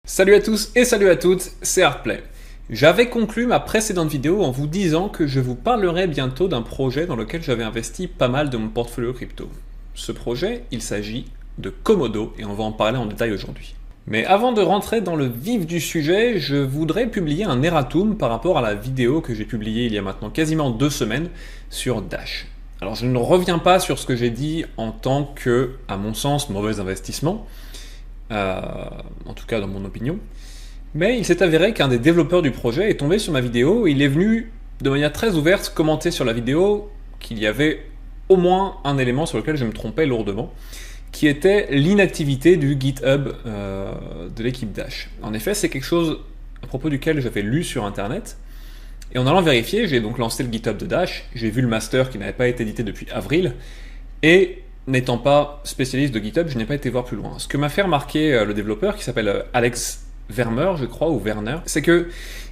Salut à tous et salut à toutes, c'est Artplay. J'avais conclu ma précédente vidéo en vous disant que je vous parlerai bientôt d'un projet dans lequel j'avais investi pas mal de mon portfolio crypto. Ce projet, il s'agit de Komodo et on va en parler en détail aujourd'hui. Mais avant de rentrer dans le vif du sujet, je voudrais publier un erratum par rapport à la vidéo que j'ai publiée il y a maintenant quasiment 2 semaines sur Dash. Alors je ne reviens pas sur ce que j'ai dit en tant que, à mon sens, mauvais investissement, en tout cas dans mon opinion, mais il s'est avéré qu'un des développeurs du projet est tombé sur ma vidéo et il est venu de manière très ouverte commenter sur la vidéo qu'il y avait au moins un élément sur lequel je me trompais lourdement, qui était l'inactivité du GitHub de l'équipe Dash. En effet, c'est quelque chose à propos duquel j'avais lu sur internet, et en allant vérifier, j'ai donc lancé le GitHub de Dash, j'ai vu le master qui n'avait pas été édité depuis avril, et n'étant pas spécialiste de GitHub, je n'ai pas été voir plus loin. Ce que m'a fait remarquer le développeur, qui s'appelle Alex Vermeer, je crois, ou Werner, c'est que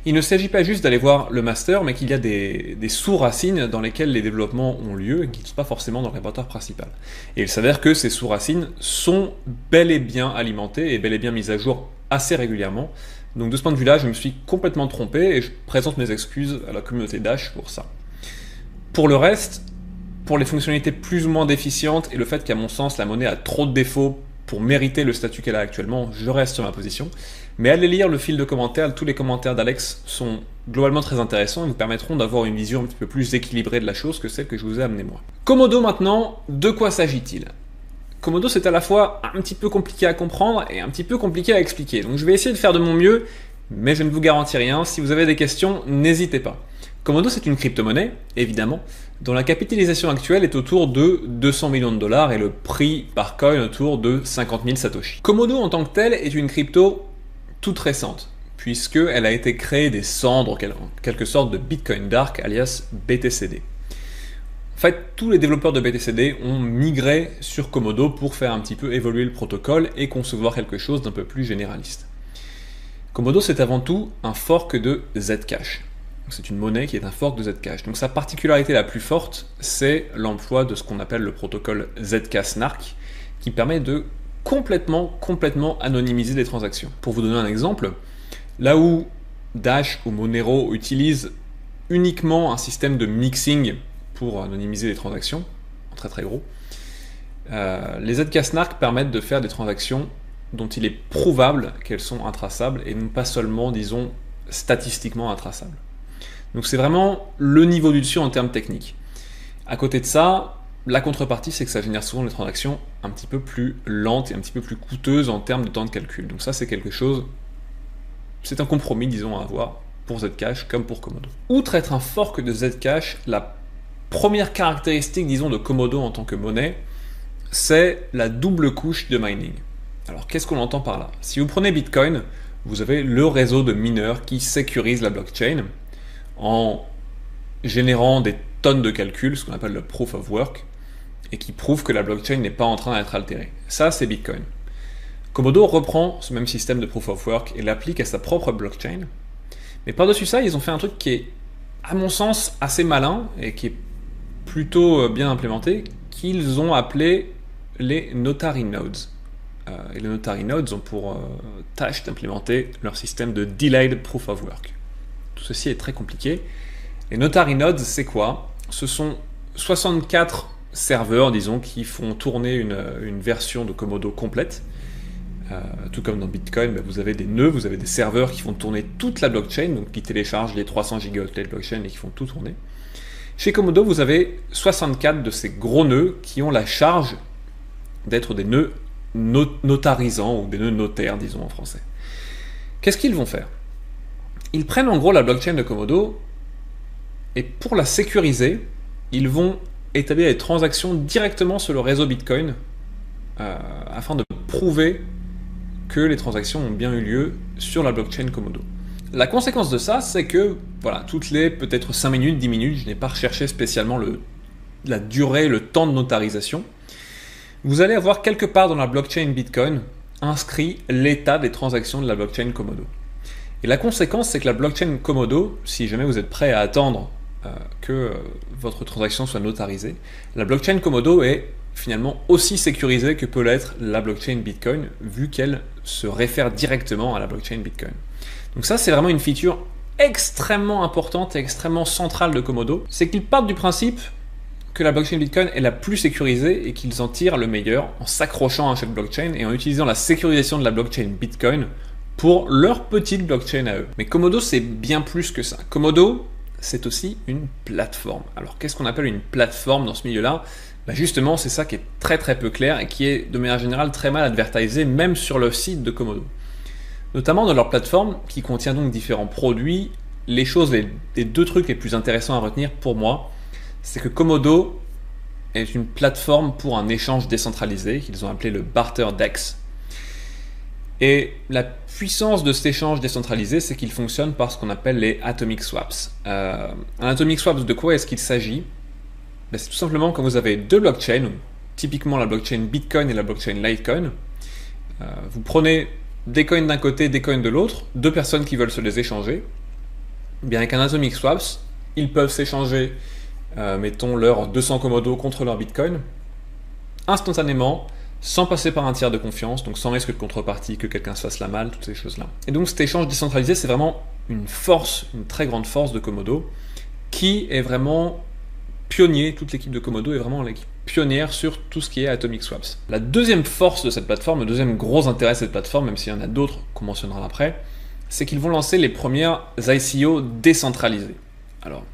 il ne s'agit pas juste d'aller voir le master, mais qu'il y a des sous-racines dans lesquelles les développements ont lieu et qui ne sont pas forcément dans le répertoire principal. Et il s'avère que ces sous-racines sont bel et bien alimentées et bel et bien mises à jour assez régulièrement. Donc de ce point de vue-là, je me suis complètement trompé et je présente mes excuses à la communauté Dash pour ça. Pour le reste, pour les fonctionnalités plus ou moins déficientes et le fait qu'à mon sens la monnaie a trop de défauts pour mériter le statut qu'elle a actuellement, je reste sur ma position. Mais allez lire le fil de commentaires, tous les commentaires d'Alex sont globalement très intéressants et vous permettront d'avoir une vision un petit peu plus équilibrée de la chose que celle que je vous ai amenée moi. Komodo maintenant, de quoi s'agit-il ? Komodo, c'est à la fois un petit peu compliqué à comprendre et un petit peu compliqué à expliquer. Donc je vais essayer de faire de mon mieux, mais je ne vous garantis rien. Si vous avez des questions, n'hésitez pas. Komodo, c'est une crypto-monnaie, évidemment, dont la capitalisation actuelle est autour de 200 millions de dollars et le prix par coin autour de 50 000 satoshi. Komodo en tant que telle est une crypto toute récente, puisqu'elle a été créée des cendres, en quelque sorte, de Bitcoin Dark, alias BTCD. En fait, tous les développeurs de BTCD ont migré sur Komodo pour faire un petit peu évoluer le protocole et concevoir quelque chose d'un peu plus généraliste. Komodo, c'est avant tout un fork de Zcash. C'est une monnaie qui est un fork de Zcash. Donc sa particularité la plus forte, c'est l'emploi de ce qu'on appelle le protocole Zk-SNARK, qui permet de complètement anonymiser les transactions. Pour vous donner un exemple, là où Dash ou Monero utilisent uniquement un système de mixing pour anonymiser les transactions, en très gros, les Zk-SNARK permettent de faire des transactions dont il est probable qu'elles sont intraçables et non pas seulement, disons, statistiquement intraçables. Donc c'est vraiment le niveau du dessus en termes techniques. À côté de ça, la contrepartie, c'est que ça génère souvent des transactions un petit peu plus lentes et un petit peu plus coûteuses en termes de temps de calcul. Donc ça, c'est quelque chose, c'est un compromis, disons, à avoir pour Zcash comme pour Komodo. Outre être un fork de Zcash, la première caractéristique, disons, de Komodo en tant que monnaie, c'est la double couche de mining. Alors qu'est-ce qu'on entend par là ? Si vous prenez Bitcoin, vous avez le réseau de mineurs qui sécurise la blockchain en générant des tonnes de calculs, ce qu'on appelle le proof of work, et qui prouve que la blockchain n'est pas en train d'être altérée. Ça, c'est Bitcoin. Komodo reprend ce même système de proof of work et l'applique à sa propre blockchain. Mais par-dessus ça, ils ont fait un truc qui est, à mon sens, assez malin et qui est plutôt bien implémenté, qu'ils ont appelé les Notary Nodes. Et les Notary Nodes ont pour tâche d'implémenter leur système de Delayed Proof of Work. Tout ceci est très compliqué. Les Notary Nodes, c'est quoi ? Ce sont 64 serveurs, disons, qui font tourner une version de Komodo complète. Tout comme dans Bitcoin, vous avez des nœuds, vous avez des serveurs qui font tourner toute la blockchain, donc qui téléchargent les 300 gigaoctets de blockchain et qui font tout tourner. Chez Komodo, vous avez 64 de ces gros nœuds qui ont la charge d'être des nœuds notarisants ou des nœuds notaires, disons en français. Qu'est-ce qu'ils vont faire ? Ils prennent en gros la blockchain de Komodo et pour la sécuriser, ils vont établir des transactions directement sur le réseau Bitcoin afin de prouver que les transactions ont bien eu lieu sur la blockchain Komodo. La conséquence de ça, c'est que voilà, toutes les peut-être 5 minutes, 10 minutes, je n'ai pas recherché spécialement la durée, le temps de notarisation, vous allez avoir quelque part dans la blockchain Bitcoin inscrit l'état des transactions de la blockchain Komodo. Et la conséquence, c'est que la blockchain Komodo, si jamais vous êtes prêt à attendre que votre transaction soit notarisée, la blockchain Komodo est finalement aussi sécurisée que peut l'être la blockchain Bitcoin, vu qu'elle se réfère directement à la blockchain Bitcoin. Donc ça, c'est vraiment une feature extrêmement importante et extrêmement centrale de Komodo, c'est qu'ils partent du principe que la blockchain Bitcoin est la plus sécurisée et qu'ils en tirent le meilleur en s'accrochant à cette blockchain et en utilisant la sécurisation de la blockchain Bitcoin pour leur petite blockchain à eux. Mais Komodo, c'est bien plus que ça. Komodo, c'est aussi une plateforme. Alors, qu'est-ce qu'on appelle une plateforme dans ce milieu-là ? Justement, c'est ça qui est très très peu clair et qui est de manière générale très mal advertisé, même sur le site de Komodo. Notamment dans leur plateforme, qui contient donc différents produits, les deux trucs les plus intéressants à retenir pour moi, c'est que Komodo est une plateforme pour un échange décentralisé, qu'ils ont appelé le Barter DEX. Et la puissance de cet échange décentralisé, c'est qu'il fonctionne par ce qu'on appelle les Atomic Swaps. Un Atomic Swaps, de quoi est-ce qu'il s'agit ? C'est tout simplement quand vous avez deux blockchains, typiquement la blockchain Bitcoin et la blockchain Litecoin. Vous prenez des coins d'un côté, des coins de l'autre, deux personnes qui veulent se les échanger. Bien, avec un Atomic Swaps, ils peuvent s'échanger, mettons, leurs 200 Komodo contre leur Bitcoin, instantanément, sans passer par un tiers de confiance, donc sans risque de contrepartie, que quelqu'un se fasse la malle, toutes ces choses-là. Et donc cet échange décentralisé, c'est vraiment une force, une très grande force de Komodo, qui est vraiment pionnier, toute l'équipe de Komodo est vraiment l'équipe pionnière sur tout ce qui est Atomic Swaps. La deuxième force de cette plateforme, le deuxième gros intérêt de cette plateforme, même s'il y en a d'autres qu'on mentionnera après, c'est qu'ils vont lancer les premières ICO décentralisées. Alors,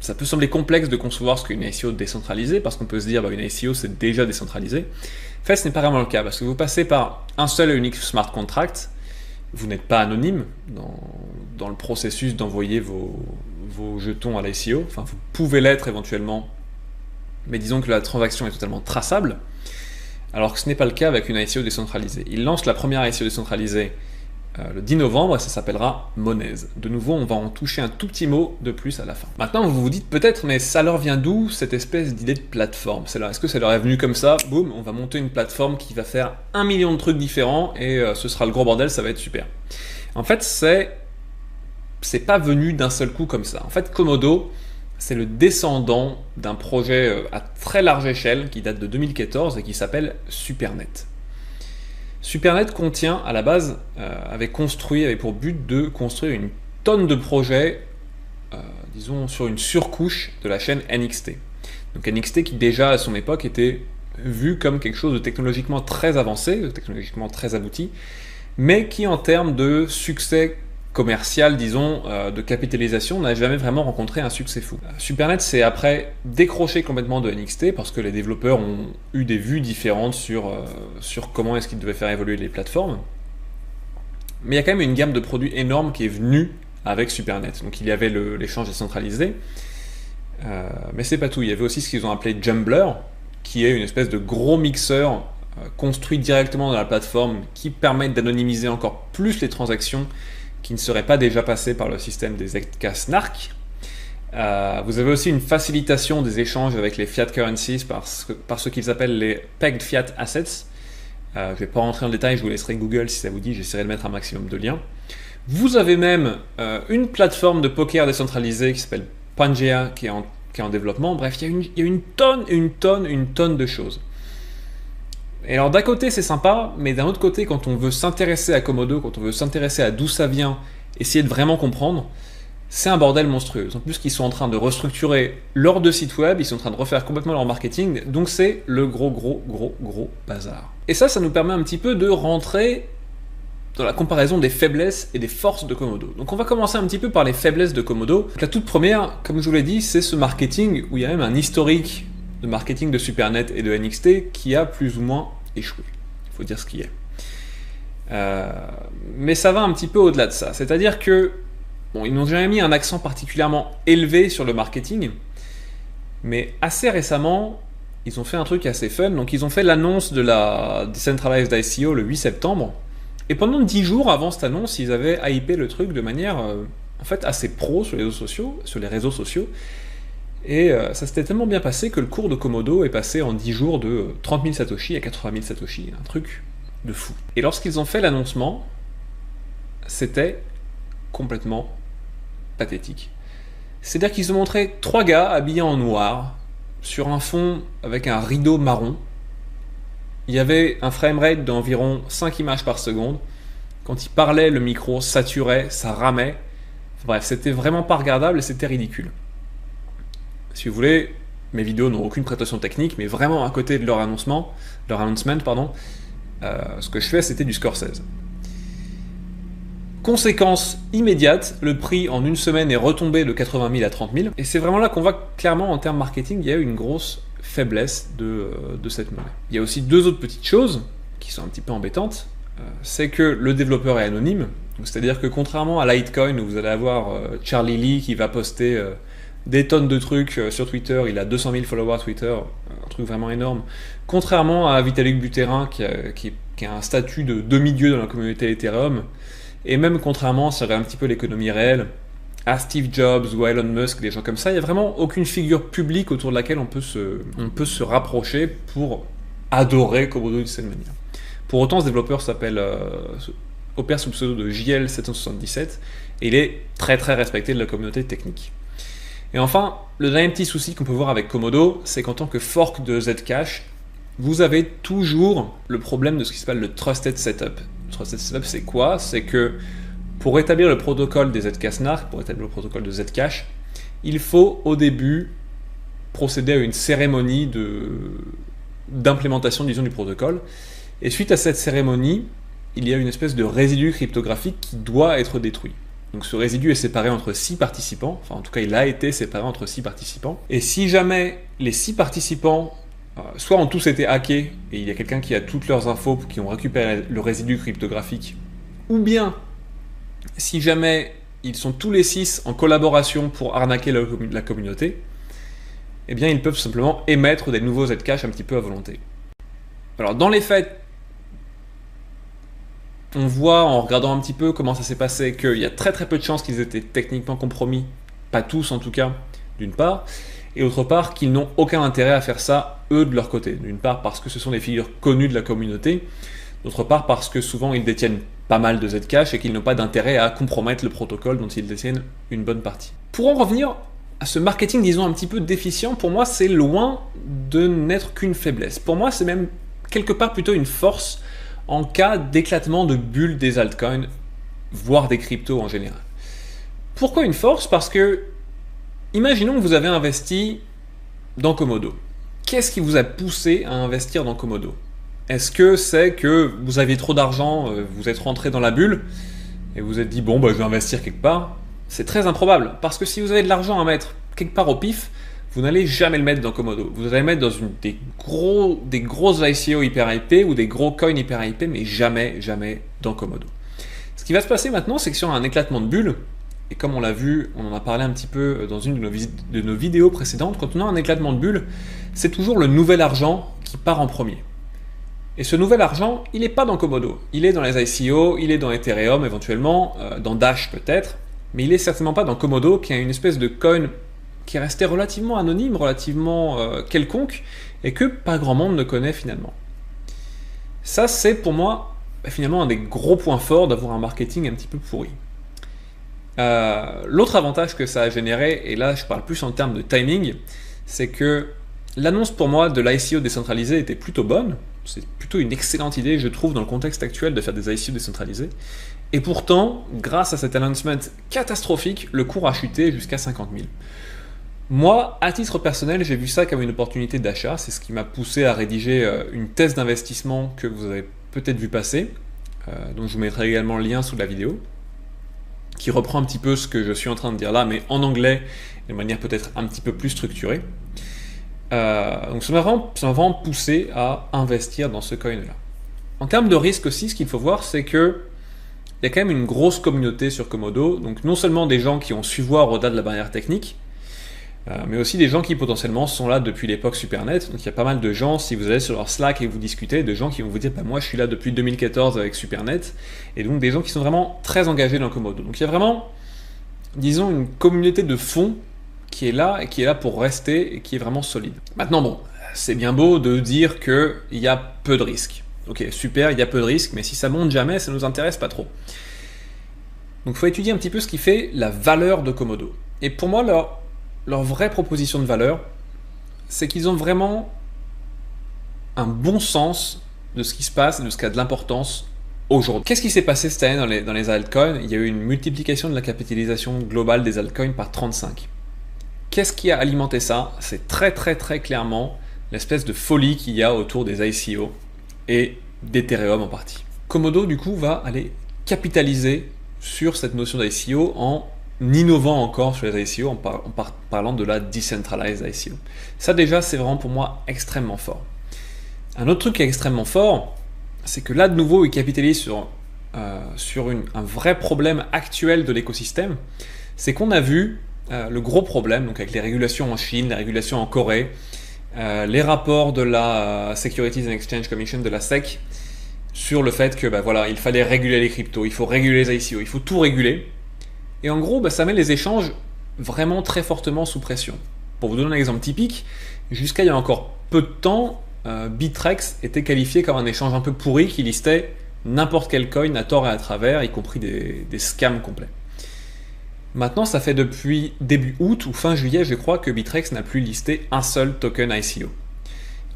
ça peut sembler complexe de concevoir ce qu'est une ICO décentralisée, parce qu'on peut se dire une ICO c'est déjà décentralisé. En fait, ce n'est pas vraiment le cas, parce que vous passez par un seul et unique smart contract, vous n'êtes pas anonyme dans le processus d'envoyer vos jetons à l'ICO, enfin vous pouvez l'être éventuellement, mais disons que la transaction est totalement traçable, alors que ce n'est pas le cas avec une ICO décentralisée. Ils lancent la première ICO décentralisée le 10 novembre, et ça s'appellera Monez. De nouveau, on va en toucher un tout petit mot de plus à la fin. Maintenant, vous vous dites peut-être, mais ça leur vient d'où cette espèce d'idée de plateforme ? Est-ce que ça leur est venu comme ça ? Boum, on va monter une plateforme qui va faire 1 million de trucs différents, et ce sera le gros bordel, ça va être super. En fait, c'est pas venu d'un seul coup comme ça. En fait, Komodo, c'est le descendant d'un projet à très large échelle qui date de 2014 et qui s'appelle Supernet. Supernet à la base, avait pour but de construire une tonne de projets, disons, sur une surcouche de la chaîne NXT. Donc NXT qui déjà à son époque était vu comme quelque chose de technologiquement très avancé, de technologiquement très abouti, mais qui en termes de succès commercial, disons, de capitalisation, n'a jamais vraiment rencontré un succès fou. Supernet s'est après décroché complètement de NXT parce que les développeurs ont eu des vues différentes sur comment est-ce qu'ils devaient faire évoluer les plateformes. Mais il y a quand même une gamme de produits énorme qui est venue avec Supernet. Donc il y avait l'échange décentralisé, mais c'est pas tout. Il y avait aussi ce qu'ils ont appelé Jumbler, qui est une espèce de gros mixeur construit directement dans la plateforme qui permet d'anonymiser encore plus les transactions qui ne seraient pas déjà passées par le système des ZK Snark. Vous avez aussi une facilitation des échanges avec les fiat currencies par ce qu'ils appellent les pegged fiat assets. Je ne vais pas rentrer en détail, je vous laisserai Google si ça vous dit, j'essaierai de mettre un maximum de liens. Vous avez même une plateforme de poker décentralisée qui s'appelle Pangea qui est en développement. Bref, il y a une tonne de choses. Et alors d'un côté c'est sympa, mais d'un autre côté quand on veut s'intéresser à Komodo, quand on veut s'intéresser à d'où ça vient, essayer de vraiment comprendre, c'est un bordel monstrueux. En plus qu'ils sont en train de restructurer leurs deux sites web, ils sont en train de refaire complètement leur marketing, donc c'est le gros bazar. Et ça nous permet un petit peu de rentrer dans la comparaison des faiblesses et des forces de Komodo. Donc on va commencer un petit peu par les faiblesses de Komodo. Donc, la toute première, comme je vous l'ai dit, c'est ce marketing où il y a même un historique de marketing de Supernet et de NXT qui a plus ou moins échoué. Il faut dire ce qui est. Mais ça va un petit peu au-delà de ça. C'est-à-dire que ils n'ont jamais mis un accent particulièrement élevé sur le marketing, mais assez récemment, ils ont fait un truc assez fun. Donc ils ont fait l'annonce de la Decentralized ICO le 8 septembre, et pendant 10 jours avant cette annonce, ils avaient hypé le truc de manière en fait assez pro sur les réseaux sociaux, et ça s'était tellement bien passé que le cours de Komodo est passé en 10 jours de 30 000 Satoshi à 80 000 Satoshi, un truc de fou. Et lorsqu'ils ont fait l'annoncement, c'était complètement pathétique. C'est-à-dire qu'ils ont montré 3 gars habillés en noir sur un fond avec un rideau marron. Il y avait un framerate d'environ 5 images par seconde. Quand il parlait, le micro saturait, ça ramait. Enfin, bref, c'était vraiment pas regardable et c'était ridicule. Si vous voulez, mes vidéos n'ont aucune prétention technique, mais vraiment à côté de leur announcement, ce que je fais, c'était du Scorsese. Conséquence immédiate, le prix en une semaine est retombé de 80 000 à 30 000. Et c'est vraiment là qu'on voit clairement en termes marketing, il y a eu une grosse faiblesse de cette monnaie. Il y a aussi deux autres petites choses qui sont un petit peu embêtantes. C'est que le développeur est anonyme. C'est-à-dire que contrairement à Litecoin où vous allez avoir Charlie Lee qui va poster des tonnes de trucs sur Twitter, il a 200 000 followers Twitter, un truc vraiment énorme. Contrairement à Vitalik Buterin qui a un statut de demi-dieu dans la communauté Ethereum, et même contrairement, si on regarde un petit peu l'économie réelle, à Steve Jobs ou à Elon Musk, des gens comme ça, il n'y a vraiment aucune figure publique autour de laquelle on peut se rapprocher pour adorer Komodo de cette manière. Pour autant, ce développeur opère sous le pseudo de JL777 et il est très très respecté de la communauté technique. Et enfin, le dernier petit souci qu'on peut voir avec Komodo, c'est qu'en tant que fork de Zcash, vous avez toujours le problème de ce qui s'appelle le Trusted Setup. Le Trusted Setup, c'est quoi? C'est que pour établir le protocole des Zk-SNARK, pour établir le protocole de Zcash, il faut au début procéder à une cérémonie d'implémentation, disons, du protocole. Et suite à cette cérémonie, il y a une espèce de résidu cryptographique qui doit être détruit. Donc ce résidu est séparé entre 6 participants, enfin en tout cas il a été séparé entre 6 participants. Et si jamais les 6 participants soit ont tous été hackés et il y a quelqu'un qui a toutes leurs infos qui ont récupéré le résidu cryptographique, ou bien si jamais ils sont tous les 6 en collaboration pour arnaquer la communauté, eh bien ils peuvent simplement émettre des nouveaux Zcash un petit peu à volonté. Alors dans les faits, on voit en regardant un petit peu comment ça s'est passé qu'il y a très très peu de chances qu'ils étaient techniquement compromis, pas tous en tout cas, d'une part, et d'autre part qu'ils n'ont aucun intérêt à faire ça eux de leur côté. D'une part parce que ce sont des figures connues de la communauté, d'autre part parce que souvent ils détiennent pas mal de Zcash et qu'ils n'ont pas d'intérêt à compromettre le protocole dont ils détiennent une bonne partie. Pour en revenir à ce marketing, disons, un petit peu déficient, pour moi c'est loin de n'être qu'une faiblesse. Pour moi c'est même quelque part plutôt une force en cas d'éclatement de bulles des altcoins, voire des cryptos en général. Pourquoi une force? Parce que, imaginons que vous avez investi dans Komodo. Qu'est-ce qui vous a poussé à investir dans Komodo? Est-ce que c'est que vous aviez trop d'argent, vous êtes rentré dans la bulle, et vous vous êtes dit, bon, je vais investir quelque part? C'est très improbable, parce que si vous avez de l'argent à mettre quelque part au pif, vous n'allez jamais le mettre dans Komodo. Vous allez le mettre dans des grosses ICO hyper hypées ou des gros coins hyper hypés, mais jamais dans Komodo. Ce qui va se passer maintenant, c'est que sur un éclatement de bulle, et comme on l'a vu, on en a parlé un petit peu dans une de nos vidéos précédentes, quand on a un éclatement de bulle, c'est toujours le nouvel argent qui part en premier. Et ce nouvel argent, il n'est pas dans Komodo. Il est dans les ICO, il est dans Ethereum éventuellement, dans Dash peut-être, mais il n'est certainement pas dans Komodo, qui est une espèce de coin qui est resté relativement anonyme, relativement quelconque, et que pas grand monde ne connaît finalement. Ça, c'est pour moi finalement un des gros points forts d'avoir un marketing un petit peu pourri. L'autre avantage que ça a généré, et là je parle plus en termes de timing, c'est que l'annonce pour moi de l'ICO décentralisé était plutôt bonne. C'est plutôt une excellente idée, je trouve, dans le contexte actuel de faire des ICO décentralisés. Et pourtant, grâce à cet announcement catastrophique, le cours a chuté jusqu'à 50 000. Moi, à titre personnel, j'ai vu ça comme une opportunité d'achat. C'est ce qui m'a poussé à rédiger une thèse d'investissement que vous avez peut-être vu passer, dont je vous mettrai également le lien sous la vidéo, qui reprend un petit peu ce que je suis en train de dire là, mais en anglais, de manière peut-être un petit peu plus structurée. Donc ça m'a vraiment poussé à investir dans ce coin-là. En termes de risque aussi, ce qu'il faut voir, c'est que il y a quand même une grosse communauté sur Komodo, donc non seulement des gens qui ont su voir au-delà de la barrière technique, mais aussi des gens qui potentiellement sont là depuis l'époque Supernet. Donc il y a pas mal de gens, si vous allez sur leur Slack et vous discutez, de gens qui vont vous dire moi je suis là depuis 2014 avec Supernet, et donc des gens qui sont vraiment très engagés dans Komodo. Donc il y a vraiment, disons, une communauté de fond qui est là et qui est là pour rester et qui est vraiment solide. Maintenant bon, c'est bien beau de dire qu'il y a peu de risques. Ok, super, il y a peu de risques, mais si ça monte jamais, ça nous intéresse pas trop. Donc il faut étudier un petit peu ce qui fait la valeur de Komodo. Et pour moi, leur vraie proposition de valeur, c'est qu'ils ont vraiment un bon sens de ce qui se passe et de ce qui a de l'importance aujourd'hui. Qu'est-ce qui s'est passé cette année dans les altcoins? Il y a eu une multiplication de la capitalisation globale des altcoins par 35. Qu'est-ce qui a alimenté ça? C'est très clairement l'espèce de folie qu'il y a autour des ICO et d'Ethereum en partie. Komodo du coup va aller capitaliser sur cette notion d'ICO en innovant encore sur les ICO en parlant de la decentralized ICO. Ça déjà c'est vraiment pour moi extrêmement fort. Un autre truc qui est extrêmement fort, c'est que là de nouveau il capitalise sur un vrai problème actuel de l'écosystème. C'est qu'on a vu le gros problème, donc avec les régulations en Chine, les régulations en Corée, les rapports de la Securities and Exchange Commission, de la SEC, sur le fait que voilà, il fallait réguler les cryptos, il faut réguler les ICO, il faut tout réguler. Et en gros, ça met les échanges vraiment très fortement sous pression. Pour vous donner un exemple typique, jusqu'à il y a encore peu de temps, Bittrex était qualifié comme un échange un peu pourri qui listait n'importe quel coin à tort et à travers, y compris des scams complets. Maintenant, ça fait depuis début août ou fin juillet, je crois, que Bittrex n'a plus listé un seul token ICO.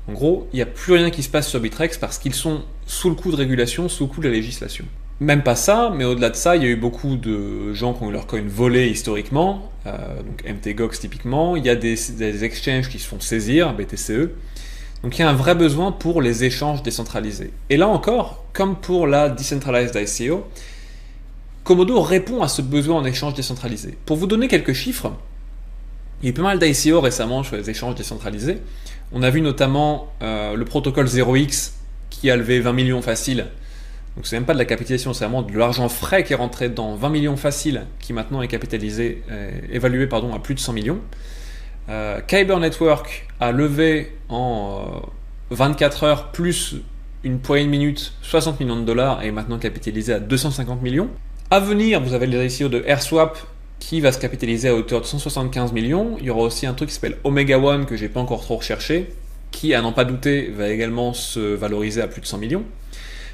En gros, il n'y a plus rien qui se passe sur Bittrex parce qu'ils sont sous le coup de régulation, sous le coup de la législation. Même pas ça, mais au-delà de ça, il y a eu beaucoup de gens qui ont eu leur coin volé historiquement, donc MTGOX typiquement, il y a des exchanges qui se font saisir, BTCE, donc il y a un vrai besoin pour les échanges décentralisés. Et là encore, comme pour la Decentralized ICO, Komodo répond à ce besoin en échange décentralisé. Pour vous donner quelques chiffres, il y a eu pas mal d'ICO récemment sur les échanges décentralisés. On a vu notamment le protocole 0x qui a levé 20 millions facile. Donc c'est même pas de la capitalisation, c'est vraiment de l'argent frais qui est rentré dans 20 millions facile, qui maintenant est capitalisé, évalué à plus de 100 millions. Kyber Network a levé en 24 heures plus une poignée de minutes 60 millions de dollars et est maintenant capitalisé à 250 millions. À venir, vous avez les ICO de AirSwap qui va se capitaliser à hauteur de 175 millions. Il y aura aussi un truc qui s'appelle Omega One que j'ai pas encore trop recherché, qui, à n'en pas douter, va également se valoriser à plus de 100 millions.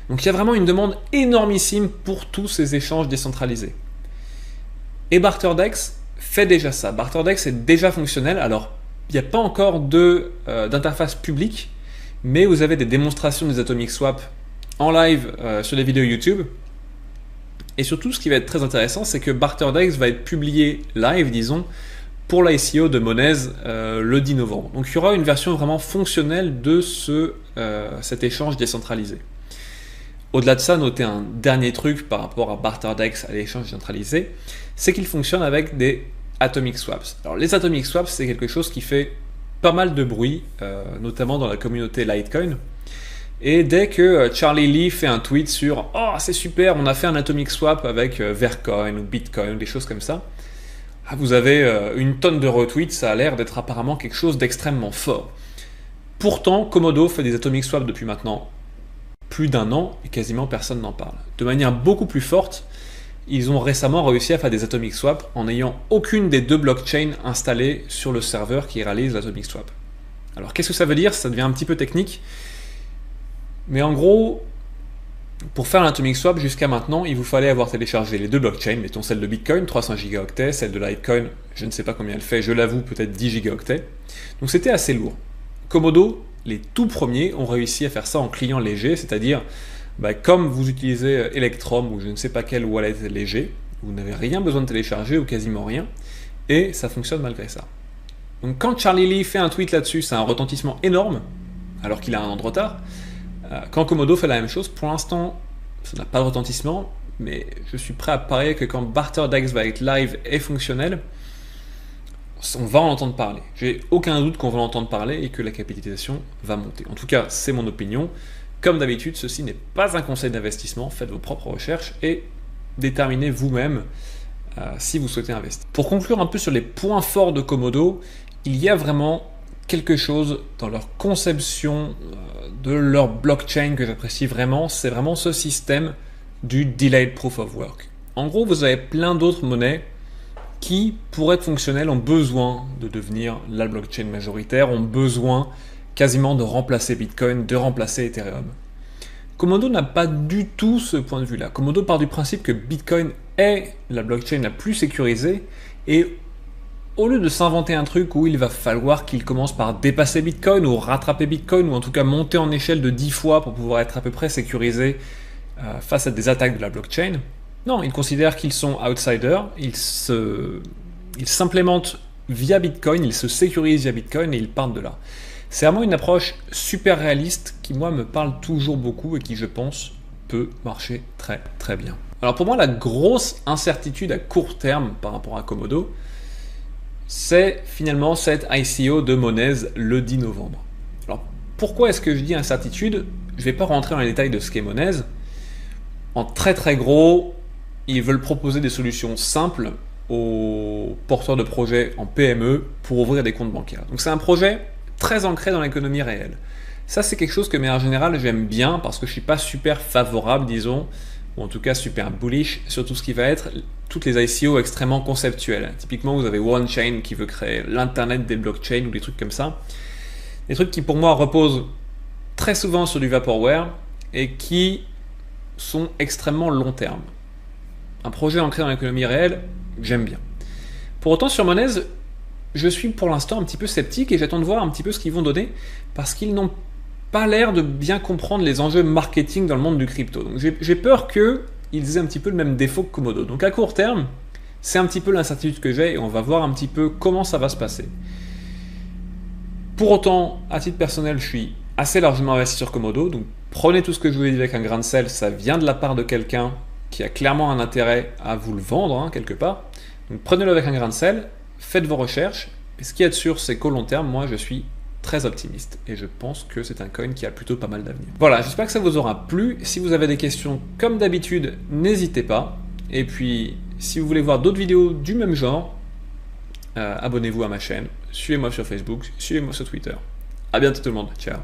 Donc il y a vraiment une demande énormissime pour tous ces échanges décentralisés. Et BarterDEX fait déjà ça. BarterDEX est déjà fonctionnel. Alors, il n'y a pas encore d'interface publique, mais vous avez des démonstrations des Atomic Swap en live sur les vidéos YouTube. Et surtout, ce qui va être très intéressant, c'est que BarterDEX va être publié live, disons, pour l'ICO de Monez le 10 novembre. Donc il y aura une version vraiment fonctionnelle de cet échange décentralisé. Au-delà de ça, notez un dernier truc par rapport à BarterDEX, à l'échange décentralisé, c'est qu'il fonctionne avec des Atomic Swaps. Alors les Atomic Swaps, c'est quelque chose qui fait pas mal de bruit, notamment dans la communauté Litecoin. Et dès que Charlie Lee fait un tweet sur « Oh, c'est super, on a fait un Atomic Swap avec Vercoin ou Bitcoin », des choses comme ça, vous avez une tonne de retweets, ça a l'air d'être apparemment quelque chose d'extrêmement fort. Pourtant, Komodo fait des Atomic Swaps depuis maintenant plus d'un an et quasiment personne n'en parle. De manière beaucoup plus forte, ils ont récemment réussi à faire des Atomic Swap en n'ayant aucune des deux blockchains installées sur le serveur qui réalise l'Atomic Swap. Alors qu'est-ce que ça veut dire? Ça devient un petit peu technique. Mais en gros, pour faire l'Atomic Swap jusqu'à maintenant, il vous fallait avoir téléchargé les deux blockchains, mettons celle de Bitcoin, 300 gigaoctets, celle de Litecoin, je ne sais pas combien elle fait, je l'avoue, peut-être 10 gigaoctets. Donc c'était assez lourd. Komodo, les tout premiers, ont réussi à faire ça en client léger, c'est-à-dire, comme vous utilisez Electrum ou je ne sais pas quel wallet léger, vous n'avez rien besoin de télécharger ou quasiment rien, et ça fonctionne malgré ça. Donc quand Charlie Lee fait un tweet là-dessus, c'est un retentissement énorme, alors qu'il a un an de retard. Quand Komodo fait la même chose, pour l'instant, ça n'a pas de retentissement, mais je suis prêt à parier que quand BarterDEX va être live et fonctionnel, on va en entendre parler. J'ai aucun doute qu'on va en entendre parler et que la capitalisation va monter. En tout cas, c'est mon opinion. Comme d'habitude, ceci n'est pas un conseil d'investissement. Faites vos propres recherches et déterminez vous-même si vous souhaitez investir. Pour conclure un peu sur les points forts de Komodo, il y a vraiment quelque chose dans leur conception de leur blockchain que j'apprécie vraiment, c'est vraiment ce système du Delayed Proof of Work. En gros, vous avez plein d'autres monnaies qui, pour être fonctionnelles, ont besoin de devenir la blockchain majoritaire, ont besoin quasiment de remplacer Bitcoin, de remplacer Ethereum. Komodo n'a pas du tout ce point de vue-là. Komodo part du principe que Bitcoin est la blockchain la plus sécurisée et au lieu de s'inventer un truc où il va falloir qu'il commence par dépasser Bitcoin ou rattraper Bitcoin ou en tout cas monter en échelle de 10 fois pour pouvoir être à peu près sécurisé face à des attaques de la blockchain, non, ils considèrent qu'ils sont outsiders, ils s'implémentent via Bitcoin, ils se sécurisent via Bitcoin et ils partent de là. C'est vraiment une approche super réaliste qui, moi, me parle toujours beaucoup et qui, je pense, peut marcher très très bien. Alors pour moi, la grosse incertitude à court terme par rapport à Komodo, c'est finalement cette ICO de Monez le 10 novembre. Alors pourquoi est-ce que je dis incertitude? Je ne vais pas rentrer dans les détails de ce qu'est Monez. En très très gros, ils veulent proposer des solutions simples aux porteurs de projets en PME pour ouvrir des comptes bancaires. Donc c'est un projet très ancré dans l'économie réelle. Ça, c'est quelque chose que, mais en général, j'aime bien parce que je ne suis pas super favorable, disons, ou en tout cas super bullish sur tout ce qui va être toutes les ICO extrêmement conceptuelles. Typiquement, vous avez OneChain qui veut créer l'internet des blockchains ou des trucs comme ça. Des trucs qui, pour moi, reposent très souvent sur du vaporware et qui sont extrêmement long terme. Un projet ancré dans l'économie réelle, j'aime bien. Pour autant, sur Monez, je suis pour l'instant un petit peu sceptique et j'attends de voir un petit peu ce qu'ils vont donner parce qu'ils n'ont pas l'air de bien comprendre les enjeux marketing dans le monde du crypto. Donc j'ai peur qu'ils aient un petit peu le même défaut que Komodo. Donc à court terme, c'est un petit peu l'incertitude que j'ai et on va voir un petit peu comment ça va se passer. Pour autant, à titre personnel, je suis assez largement investi sur Komodo. Donc prenez tout ce que je vous ai dit avec un grain de sel, ça vient de la part de quelqu'un qui a clairement un intérêt à vous le vendre quelque part. Donc prenez-le avec un grain de sel, faites vos recherches. Et ce qu'il y a de sûr, c'est qu'au long terme, moi je suis très optimiste et je pense que c'est un coin qui a plutôt pas mal d'avenir. Voilà, j'espère que ça vous aura plu. Si vous avez des questions comme d'habitude, n'hésitez pas. Et puis, si vous voulez voir d'autres vidéos du même genre, abonnez-vous à ma chaîne, suivez-moi sur Facebook, suivez-moi sur Twitter. À bientôt tout le monde, ciao.